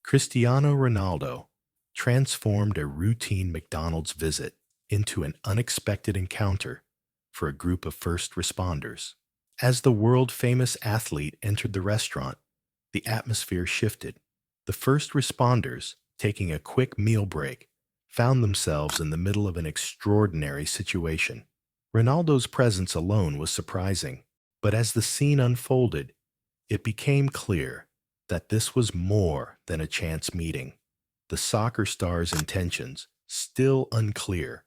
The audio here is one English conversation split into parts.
Cristiano Ronaldo transformed a routine McDonald's visit into an unexpected encounter for a group of first responders. As the world-famous athlete entered the restaurant, the atmosphere shifted. The first responders, taking a quick meal break, found themselves in the middle of an extraordinary situation. Ronaldo's presence alone was surprising, but as the scene unfolded, it became clear that this was more than a chance meeting. The soccer star's intentions, still unclear,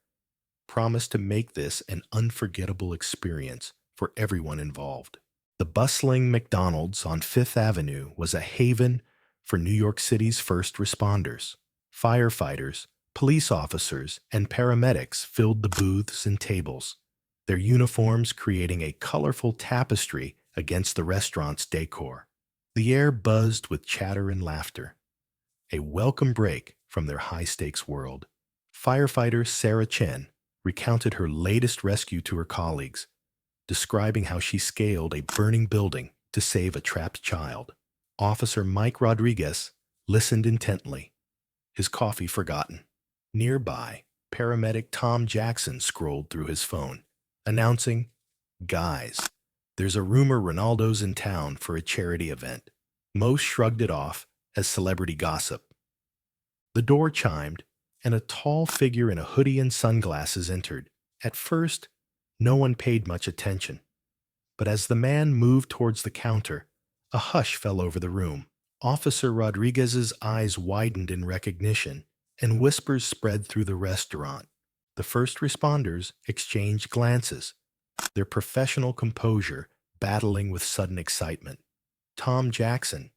promised to make this an unforgettable experience for everyone involved. The bustling McDonald's on Fifth Avenue was a haven for New York City's first responders. Firefighters, police officers, and paramedics filled the booths and tables, their uniforms creating a colorful tapestry against the restaurant's decor. The air buzzed with chatter and laughter, a welcome break from their high-stakes world. Firefighter Sarah Chen recounted her latest rescue to her colleagues, describing how she scaled a burning building to save a trapped child. Officer Mike Rodriguez listened intently, his coffee forgotten. Nearby, paramedic Tom Jackson scrolled through his phone, announcing, "Guys, there's a rumor Ronaldo's in town for a charity event." Most shrugged it off as celebrity gossip. The door chimed, and a tall figure in a hoodie and sunglasses entered. At first, no one paid much attention, but as the man moved towards the counter, a hush fell over the room. Officer Rodriguez's eyes widened in recognition, and whispers spread through the restaurant. The first responders exchanged glances, their professional composure battling with sudden excitement. Tom Jackson,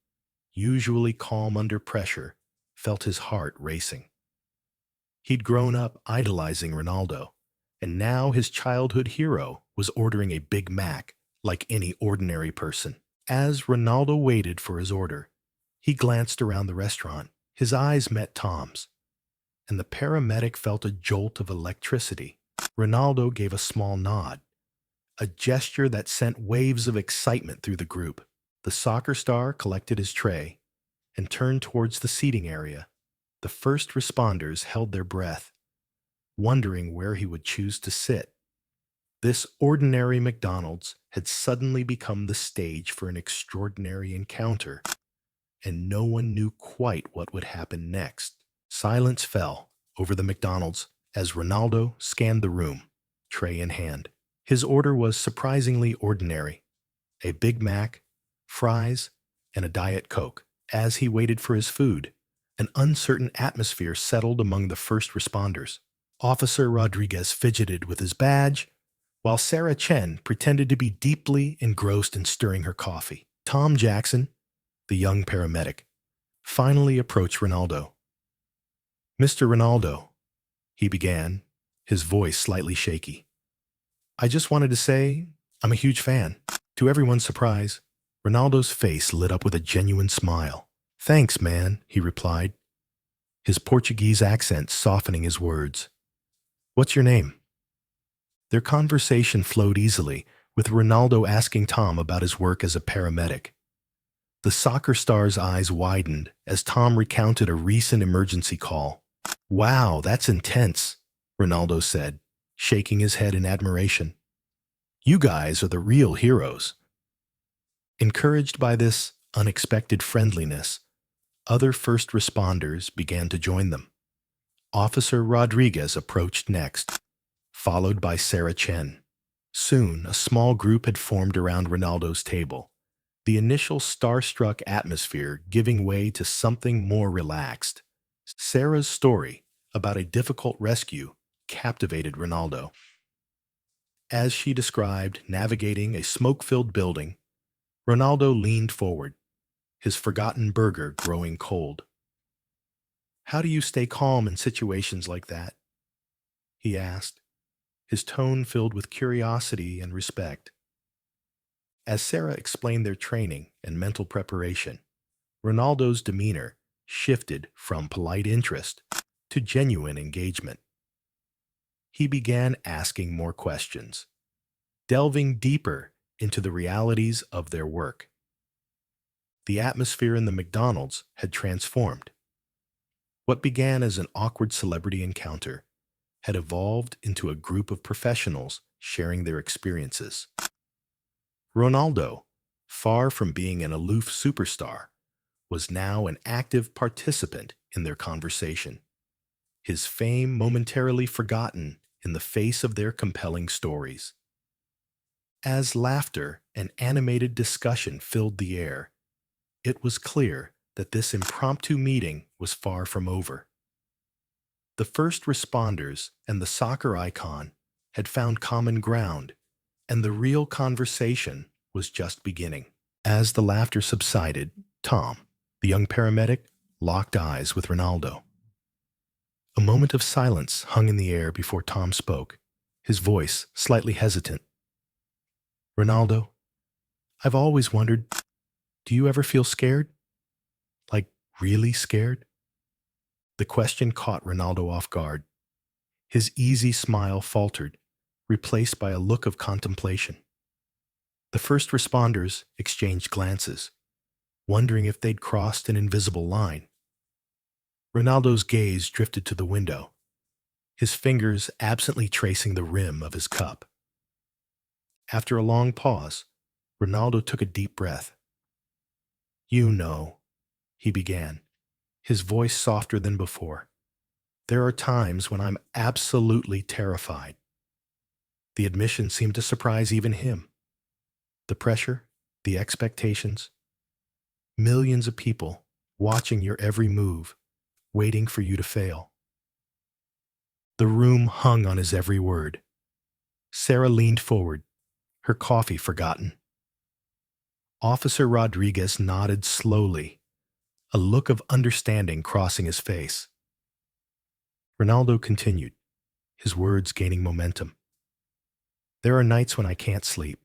usually calm under pressure, felt his heart racing. He'd grown up idolizing Ronaldo, and now his childhood hero was ordering a Big Mac like any ordinary person. As Ronaldo waited for his order, he glanced around the restaurant. His eyes met Tom's, and the paramedic felt a jolt of electricity. Ronaldo gave a small nod, a gesture that sent waves of excitement through the group. The soccer star collected his tray and turned towards the seating area. The first responders held their breath, wondering where he would choose to sit. This ordinary McDonald's had suddenly become the stage for an extraordinary encounter, and no one knew quite what would happen next. Silence fell over the McDonald's as Ronaldo scanned the room, tray in hand. His order was surprisingly ordinary: a Big Mac, fries, and a Diet Coke. As he waited for his food, an uncertain atmosphere settled among the first responders. Officer Rodriguez fidgeted with his badge, while Sarah Chen pretended to be deeply engrossed in stirring her coffee. Tom Jackson, the young paramedic, finally approached Ronaldo. "Mr. Ronaldo," he began, his voice slightly shaky, "I just wanted to say I'm a huge fan." To everyone's surprise, Ronaldo's face lit up with a genuine smile. "Thanks, man," he replied, his Portuguese accent softening his words. "What's your name?" Their conversation flowed easily, with Ronaldo asking Tom about his work as a paramedic. The soccer star's eyes widened as Tom recounted a recent emergency call. "Wow, that's intense," Ronaldo said, shaking his head in admiration. "You guys are the real heroes." Encouraged by this unexpected friendliness, other first responders began to join them. Officer Rodriguez approached next, followed by Sarah Chen. Soon, a small group had formed around Ronaldo's table, the initial starstruck atmosphere giving way to something more relaxed. Sarah's story about a difficult rescue captivated Ronaldo. As she described navigating a smoke-filled building, Ronaldo leaned forward, his forgotten burger growing cold. "How do you stay calm in situations like that?" he asked, his tone filled with curiosity and respect. As Sarah explained their training and mental preparation, Ronaldo's demeanor shifted from polite interest to genuine engagement. He began asking more questions, delving deeper into the realities of their work. The atmosphere in the McDonald's had transformed. What began as an awkward celebrity encounter had evolved into a group of professionals sharing their experiences. Ronaldo, far from being an aloof superstar, was now an active participant in their conversation, his fame momentarily forgotten in the face of their compelling stories. As laughter and animated discussion filled the air, it was clear that this impromptu meeting was far from over. The first responders and the soccer icon had found common ground, and the real conversation was just beginning. As the laughter subsided, Tom, the young paramedic, locked eyes with Ronaldo. A moment of silence hung in the air before Tom spoke, his voice slightly hesitant. Ronaldo, I've always wondered, do you ever feel scared? Like, really scared? The question caught Ronaldo off guard. His easy smile faltered, replaced by a look of contemplation. The first responders exchanged glances, wondering if they'd crossed an invisible line. Ronaldo's gaze drifted to the window, his fingers absently tracing the rim of his cup. After a long pause, Ronaldo took a deep breath. You know, he began, his voice softer than before. There are times when I'm absolutely terrified. The admission seemed to surprise even him. The pressure, the expectations, millions of people watching your every move, waiting for you to fail. The room hung on his every word. Sarah leaned forward, her coffee forgotten. Officer Rodriguez nodded slowly, a look of understanding crossing his face. Ronaldo continued, his words gaining momentum. There are nights when I can't sleep,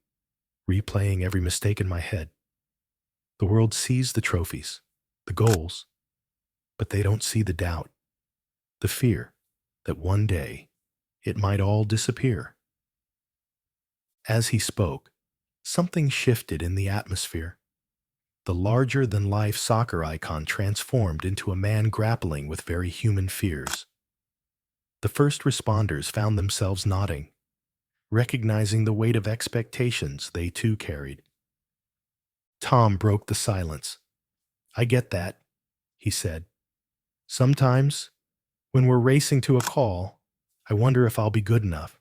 replaying every mistake in my head. The world sees the trophies, the goals, but they don't see the doubt, the fear that one day it might all disappear. As he spoke, something shifted in the atmosphere. The larger-than-life soccer icon transformed into a man grappling with very human fears. The first responders found themselves nodding, recognizing the weight of expectations they too carried. Tom broke the silence. I get that, he said. Sometimes, when we're racing to a call, I wonder if I'll be good enough,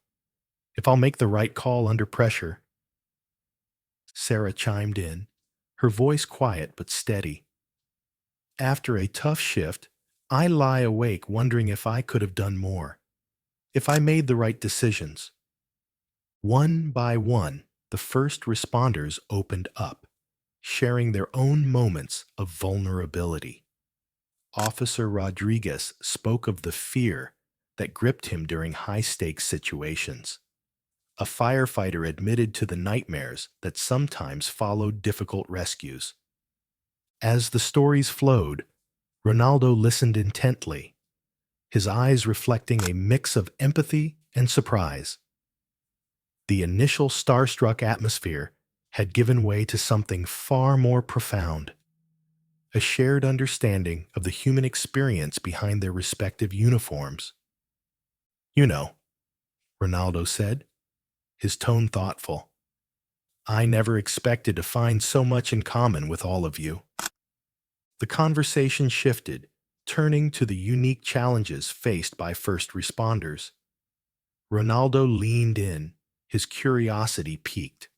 if I'll make the right call under pressure. Sarah chimed in, her voice quiet but steady. After a tough shift, I lie awake wondering if I could have done more, if I made the right decisions. One by one, the first responders opened up, sharing their own moments of vulnerability. Officer Rodriguez spoke of the fear that gripped him during high-stakes situations. A firefighter admitted to the nightmares that sometimes followed difficult rescues. As the stories flowed, Ronaldo listened intently, his eyes reflecting a mix of empathy and surprise. The initial starstruck atmosphere had given way to something far more profound, a shared understanding of the human experience behind their respective uniforms. You know, Ronaldo said, his tone thoughtful. I never expected to find so much in common with all of you. The conversation shifted, turning to the unique challenges faced by first responders. Ronaldo leaned in, his curiosity piqued.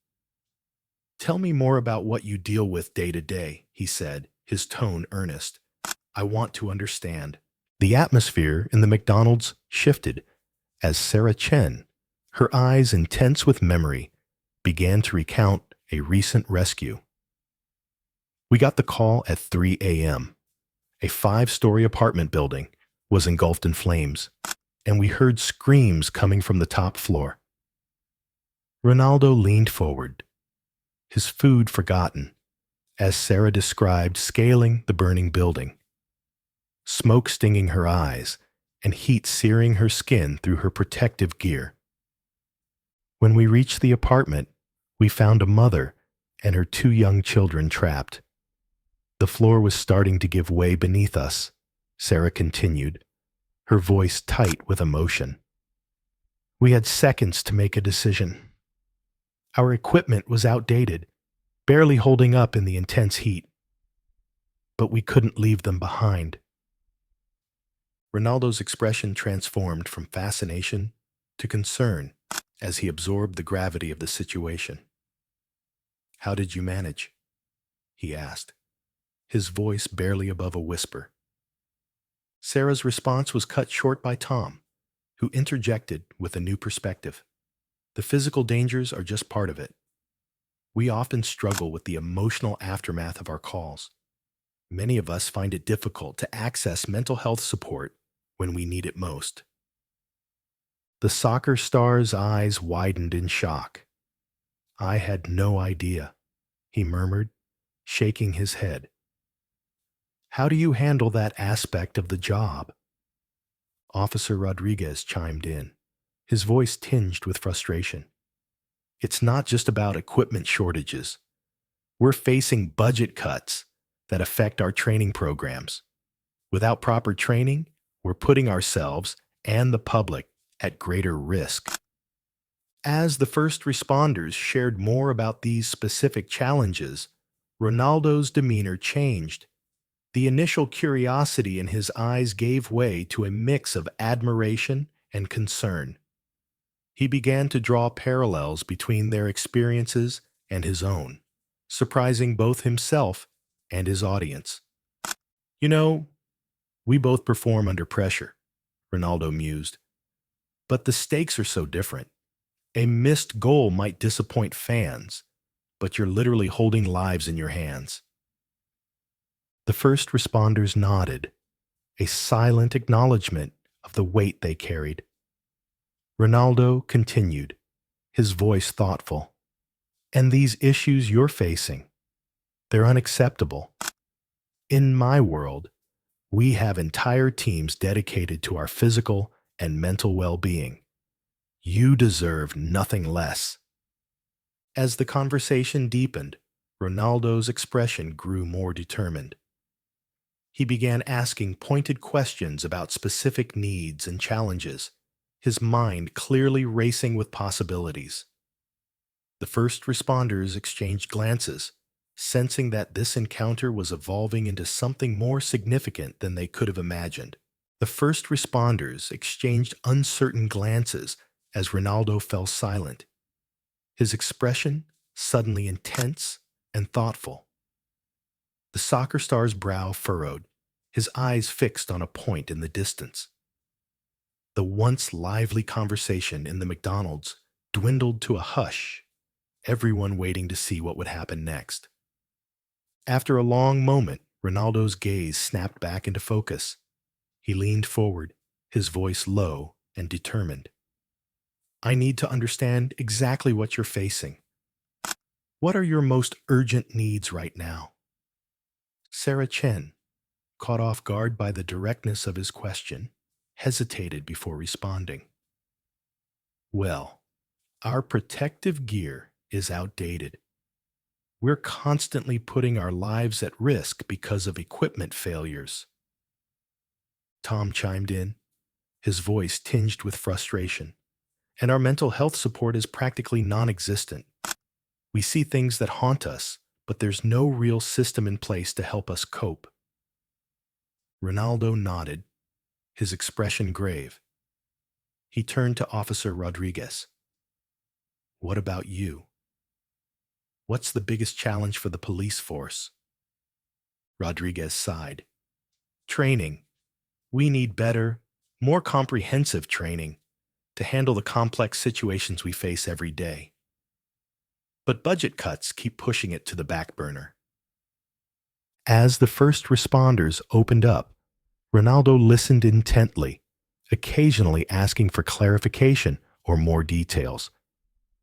Tell me more about what you deal with day to day, he said, his tone earnest. I want to understand. The atmosphere in the McDonald's shifted as Sarah Chen, her eyes intense with memory, began to recount a recent rescue. We got the call at 3 a.m. A 5-story apartment building was engulfed in flames, and we heard screams coming from the top floor. Ronaldo leaned forward, his food forgotten, as Sarah described scaling the burning building. Smoke stinging her eyes and heat searing her skin through her protective gear. When we reached the apartment, we found a mother and her 2 young children trapped. The floor was starting to give way beneath us, Sarah continued, her voice tight with emotion. We had seconds to make a decision. Our equipment was outdated, barely holding up in the intense heat. But we couldn't leave them behind. Ronaldo's expression transformed from fascination to concern as he absorbed the gravity of the situation. How did you manage? He asked, his voice barely above a whisper. Sarah's response was cut short by Tom, who interjected with a new perspective. The physical dangers are just part of it. We often struggle with the emotional aftermath of our calls. Many of us find it difficult to access mental health support when we need it most. The soccer star's eyes widened in shock. I had no idea, he murmured, shaking his head. How do you handle that aspect of the job? Officer Rodriguez chimed in, his voice tinged with frustration. It's not just about equipment shortages. We're facing budget cuts that affect our training programs. Without proper training, we're putting ourselves and the public at greater risk. As the first responders shared more about these specific challenges, Ronaldo's demeanor changed. The initial curiosity in his eyes gave way to a mix of admiration and concern. He began to draw parallels between their experiences and his own, surprising both himself and his audience. You know, we both perform under pressure, Ronaldo mused. But the stakes are so different. A missed goal might disappoint fans, but you're literally holding lives in your hands. The first responders nodded, a silent acknowledgement of the weight they carried. Ronaldo continued, his voice thoughtful. And these issues you're facing, they're unacceptable. In my world, we have entire teams dedicated to our physical and mental well-being. You deserve nothing less. As the conversation deepened, Ronaldo's expression grew more determined. He began asking pointed questions about specific needs and challenges, his mind clearly racing with possibilities. The first responders exchanged glances, sensing that this encounter was evolving into something more significant than they could have imagined. The first responders exchanged uncertain glances as Ronaldo fell silent, his expression suddenly intense and thoughtful. The soccer star's brow furrowed, his eyes fixed on a point in the distance. The once lively conversation in the McDonald's dwindled to a hush, everyone waiting to see what would happen next. After a long moment, Ronaldo's gaze snapped back into focus. He leaned forward, his voice low and determined. I need to understand exactly what you're facing. What are your most urgent needs right now? Sarah Chen, caught off guard by the directness of his question, hesitated before responding. Well, our protective gear is outdated. We're constantly putting our lives at risk because of equipment failures. Tom chimed in, his voice tinged with frustration. And our mental health support is practically non-existent. We see things that haunt us, but there's no real system in place to help us cope. Ronaldo nodded, his expression grave. He turned to Officer Rodriguez. What about you? What's the biggest challenge for the police force? Rodriguez sighed. Training. We need better, more comprehensive training to handle the complex situations we face every day. But budget cuts keep pushing it to the back burner. As the first responders opened up, Ronaldo listened intently, occasionally asking for clarification or more details.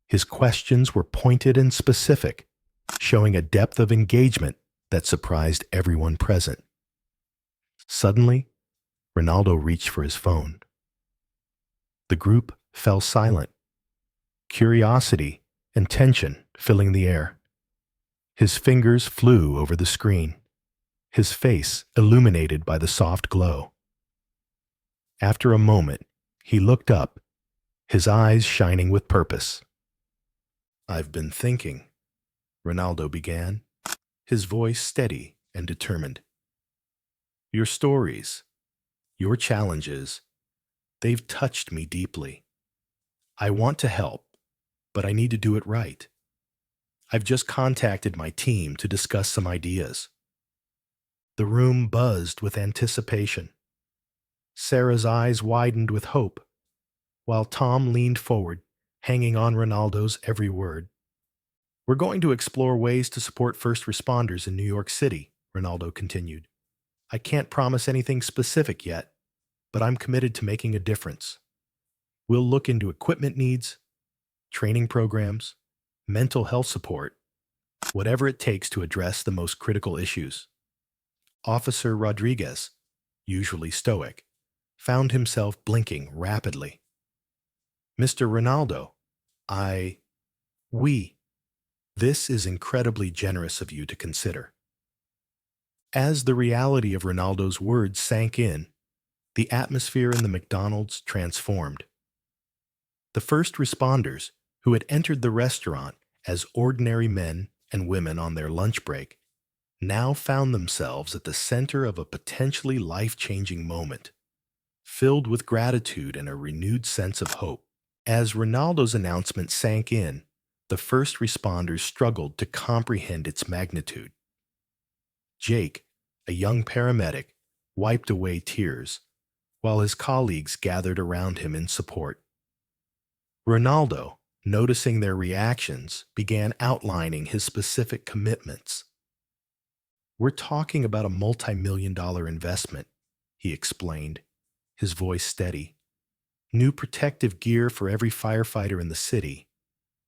His questions were pointed and specific, showing a depth of engagement that surprised everyone present. Suddenly, Ronaldo reached for his phone. The group fell silent, curiosity and tension filling the air. His fingers flew over the screen. his face illuminated by the soft glow. After a moment, he looked up, his eyes shining with purpose. "I've been thinking," Ronaldo began, his voice steady and determined. "Your stories, your challenges, they've touched me deeply. I want to help, but I need to do it right. I've just contacted my team to discuss some ideas." The room buzzed with anticipation. Sarah's eyes widened with hope, while Tom leaned forward, hanging on Ronaldo's every word. "We're going to explore ways to support first responders in New York City," Ronaldo continued. "I can't promise anything specific yet, but I'm committed to making a difference. We'll look into equipment needs, training programs, mental health support, whatever it takes to address the most critical issues." Officer Rodriguez, usually stoic, found himself blinking rapidly. "Mr. Ronaldo, we, this is incredibly generous of you to consider." As the reality of Ronaldo's words sank in, the atmosphere in the McDonald's transformed. The first responders, who had entered the restaurant as ordinary men and women on their lunch break, now found themselves at the center of a potentially life-changing moment, filled with gratitude and a renewed sense of hope. As Ronaldo's announcement sank in, the first responders struggled to comprehend its magnitude. Jake, a young paramedic, wiped away tears, while his colleagues gathered around him in support. Ronaldo, noticing their reactions, began outlining his specific commitments. "We're talking about a multi-million-dollar investment," he explained, his voice steady. "New protective gear for every firefighter in the city,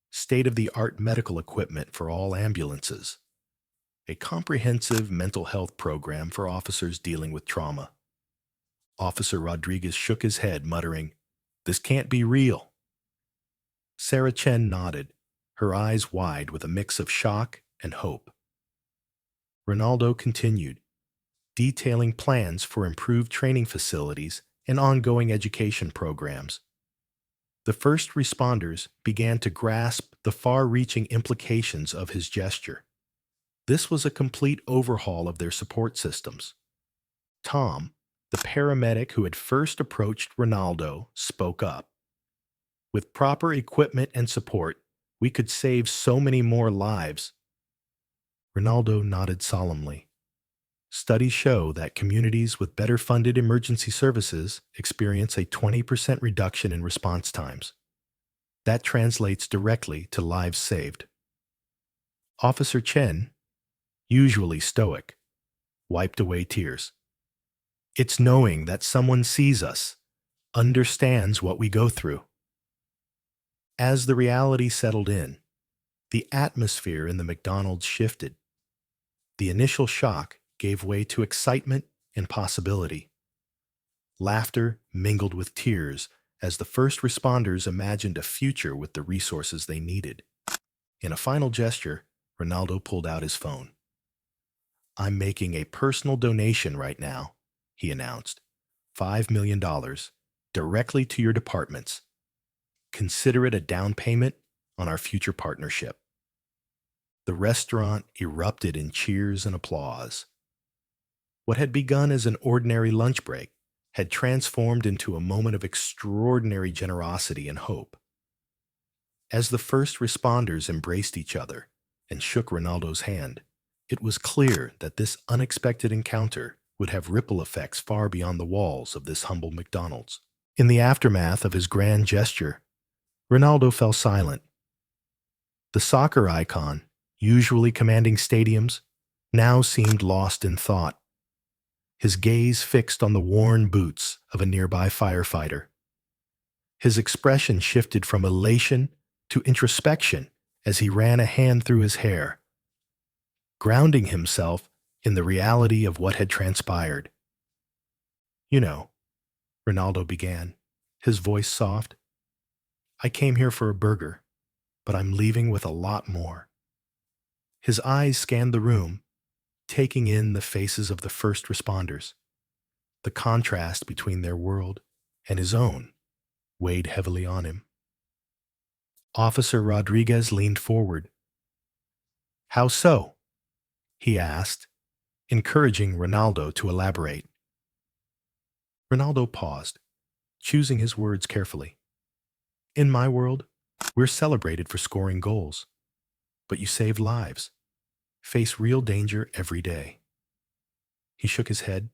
state-of-the-art medical equipment for all ambulances, a comprehensive mental health program for officers dealing with trauma." Officer Rodriguez shook his head, muttering, "This can't be real." Sarah Chen nodded, her eyes wide with a mix of shock and hope. Ronaldo continued, detailing plans for improved training facilities and ongoing education programs. The first responders began to grasp the far-reaching implications of his gesture. This was a complete overhaul of their support systems. Tom, the paramedic who had first approached Ronaldo, spoke up. "With proper equipment and support, we could save so many more lives." Ronaldo nodded solemnly. "Studies show that communities with better funded emergency services experience a 20% reduction in response times. That translates directly to lives saved." Officer Chen, usually stoic, wiped away tears. "It's knowing that someone sees us, understands what we go through." As the reality settled in, the atmosphere in the McDonald's shifted. The initial shock gave way to excitement and possibility. Laughter mingled with tears as the first responders imagined a future with the resources they needed. In a final gesture, Ronaldo pulled out his phone. "I'm making a personal donation right now," he announced. $5 million, directly to your departments. Consider it a down payment on our future partnership." The restaurant erupted in cheers and applause. What had begun as an ordinary lunch break had transformed into a moment of extraordinary generosity and hope. As the first responders embraced each other and shook Ronaldo's hand, it was clear that this unexpected encounter would have ripple effects far beyond the walls of this humble McDonald's. In the aftermath of his grand gesture, Ronaldo fell silent. The soccer icon, usually commanding stadiums, now seemed lost in thought, his gaze fixed on the worn boots of a nearby firefighter. His expression shifted from elation to introspection as he ran a hand through his hair, grounding himself in the reality of what had transpired. "You know," Ronaldo began, his voice soft, "I came here for a burger, but I'm leaving with a lot more." His eyes scanned the room, taking in the faces of the first responders. The contrast between their world and his own weighed heavily on him. Officer Rodriguez leaned forward. "How so?" he asked, encouraging Ronaldo to elaborate. Ronaldo paused, choosing his words carefully. "In my world, we're celebrated for scoring goals. But you save lives, face real danger every day." He shook his head,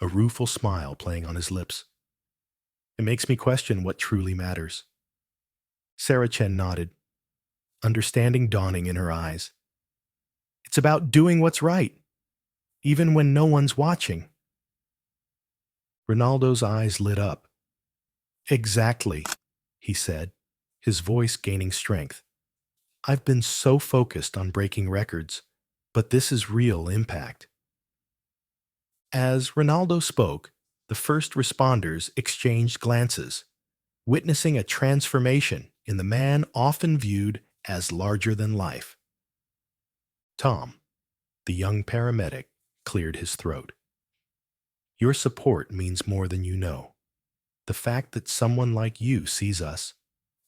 a rueful smile playing on his lips. "It makes me question what truly matters." Sarah Chen nodded, understanding dawning in her eyes. "It's about doing what's right, even when no one's watching." Ronaldo's eyes lit up. "Exactly," he said, his voice gaining strength. "I've been so focused on breaking records, but this is real impact." As Ronaldo spoke, the first responders exchanged glances, witnessing a transformation in the man often viewed as larger than life. Tom, the young paramedic, cleared his throat. "Your support means more than you know. The fact that someone like you sees us,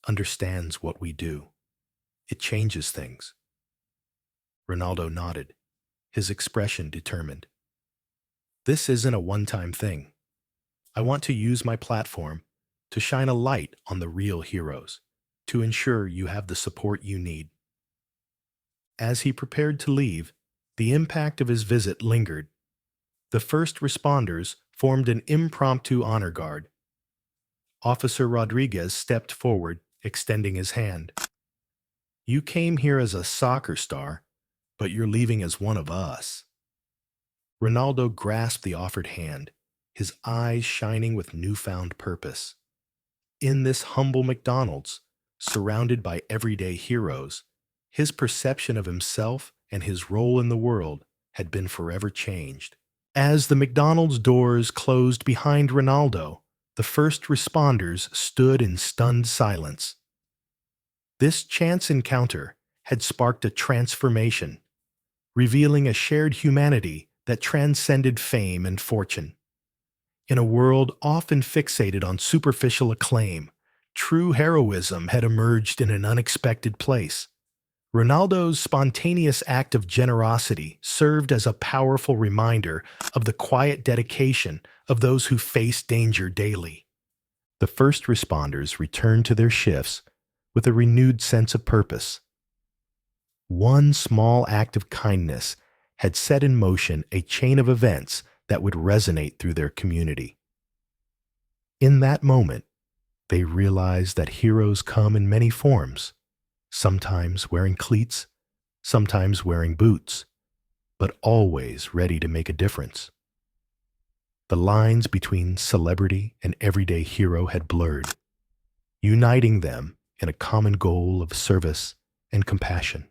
understands what we do, it changes things." Ronaldo nodded, his expression determined. "This isn't a one-time thing. I want to use my platform to shine a light on the real heroes, to ensure you have the support you need." As he prepared to leave, the impact of his visit lingered. The first responders formed an impromptu honor guard. Officer Rodriguez stepped forward, extending his hand. "You came here as a soccer star, but you're leaving as one of us." Ronaldo grasped the offered hand, his eyes shining with newfound purpose. In this humble McDonald's, surrounded by everyday heroes, his perception of himself and his role in the world had been forever changed. As the McDonald's doors closed behind Ronaldo, the first responders stood in stunned silence. This chance encounter had sparked a transformation, revealing a shared humanity that transcended fame and fortune. In a world often fixated on superficial acclaim, true heroism had emerged in an unexpected place. Ronaldo's spontaneous act of generosity served as a powerful reminder of the quiet dedication of those who face danger daily. The first responders returned to their shifts with a renewed sense of purpose. One small act of kindness had set in motion a chain of events that would resonate through their community. In that moment, they realized that heroes come in many forms, sometimes wearing cleats, sometimes wearing boots, but always ready to make a difference. The lines between celebrity and everyday hero had blurred, uniting them in a common goal of service and compassion.